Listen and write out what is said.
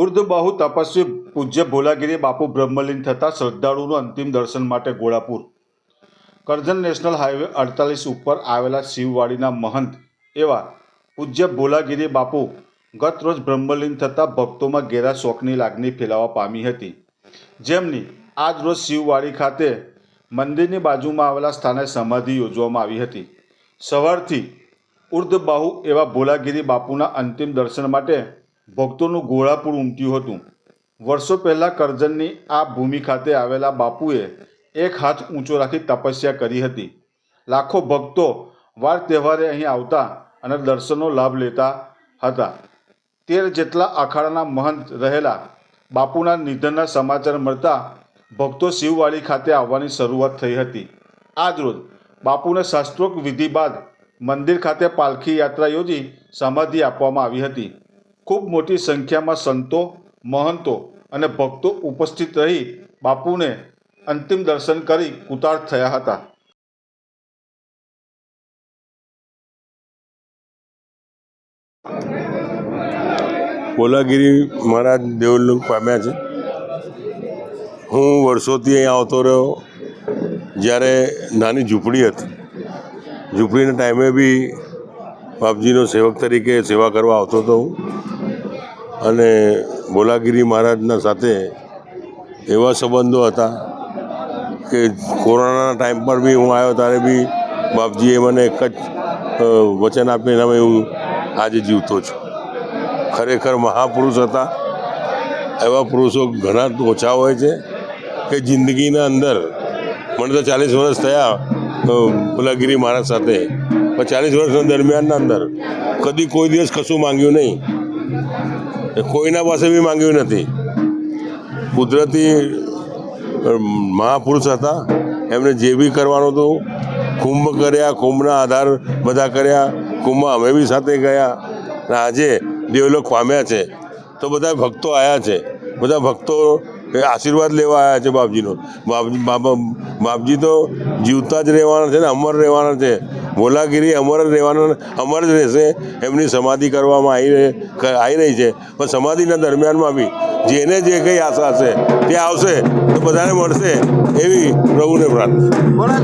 ઉર્ધબાહુ તપસ્વી પૂજ્ય ભોલાગીરી બાપુ બ્રહ્મલીન થતા શ્રદ્ધાળુઓનું અંતિમ દર્શન માટે ઘોડાપુર કરજણ નેશનલ હાઈવે 48 ઉપર આવેલા શિવવાડીના મહંત એવા પૂજ્ય ભોલાગીરી બાપુ ગત રોજ બ્રહ્મલીન થતા ભક્તોમાં ઘેરા શોકની લાગણી ફેલાવા પામી હતી, જેમની આજ રોજ શિવવાડી ખાતે મંદિરની બાજુમાં આવેલા સ્થાને સમાધિ યોજવામાં આવી હતી। સવારથી ઉર્ધબાહુ એવા ભોલાગીરી બાપુના અંતિમ દર્શન માટે ભક્તોનું ઘોડાપુર ઉમટ્યું હતું। વર્ષો પહેલાં કરજણની આ ભૂમિ ખાતે આવેલા બાપુએ એક હાથ ઊંચો રાખી તપસ્યા કરી હતી। લાખો ભક્તો વાર તહેવારે અહીં આવતા અને દર્શનનો લાભ લેતા હતા। 13 જેટલા અખાડાના મહંત રહેલા બાપુના નિધનના સમાચાર મળતા ભક્તો શિવવાડી ખાતે આવવાની શરૂઆત થઈ હતી। આજ રોજ બાપુને શાસ્ત્રોક્ત વિધિ બાદ મંદિર ખાતે પાલખી યાત્રા યોજી સમાધિ આપવામાં આવી હતી। ખૂબ મોટી સંખ્યામાં સંતો, મહંતો અને ભક્તો ઉપસ્થિત રહી બાપુને અંતિમ દર્શન કરી કૃતાર્થ થયા હતા। ભોલાગીરી મહારાજ દેવલોક પામ્યા છે। હું વર્ષોથી અહીં આવતો રહ્યો। જ્યારે નાની ઝૂંપડી હતી, ઝૂંપડીના ટાઈમે બી બાપજીનો સેવક તરીકે સેવા કરવા આવતો હતો હું। અને ભોલાગીરી મહારાજના સાથે એવા સંબંધો હતા કે કોરોનાના ટાઈમ પર બી હું આવ્યો ત્યારે બી બાપજીએ મને એક જ વચન આપીને અમે હું આજે જીવતો છું। ખરેખર મહાપુરુષ હતા। એવા પુરુષો ઘણા ઓછા હોય છે કે જિંદગીના અંદર, મને તો 40 વર્ષ થયા ભોલાગીરી મહારાજ સાથે, પણ 40 વર્ષના દરમિયાનના અંદર કદી કોઈ દિવસ કશું માંગ્યું નહીં, કોઈના પાસે બી માંગ્યું નથી। કુદરતી મહાપુરુષ હતા। એમને જે બી કરવાનું હતું, કુંભ કર્યા, કુંભના આધાર બધા કર્યા, કુંભમાં અમે બી સાથે ગયા। અને આજે દેવલોક પામ્યા છે તો બધા ભક્તો આવ્યા છે, બધા ભક્તો આશીર્વાદ લેવા આવ્યા છે બાપજીનો। બાપજી તો જીવતા જ રહેવાના છે ને અમર રહેવાના છે। ભોલાગીરી અમર જ રહેવાના, અમર જ રહેશે। એમની સમાધિ કરવામાં આવી રહી છે, પણ સમાધિના દરમિયાનમાં બી જેને જે કંઈ આશા હશે તે આવશે તો બધાને મળશે એવી પ્રભુને પ્રાર્થના।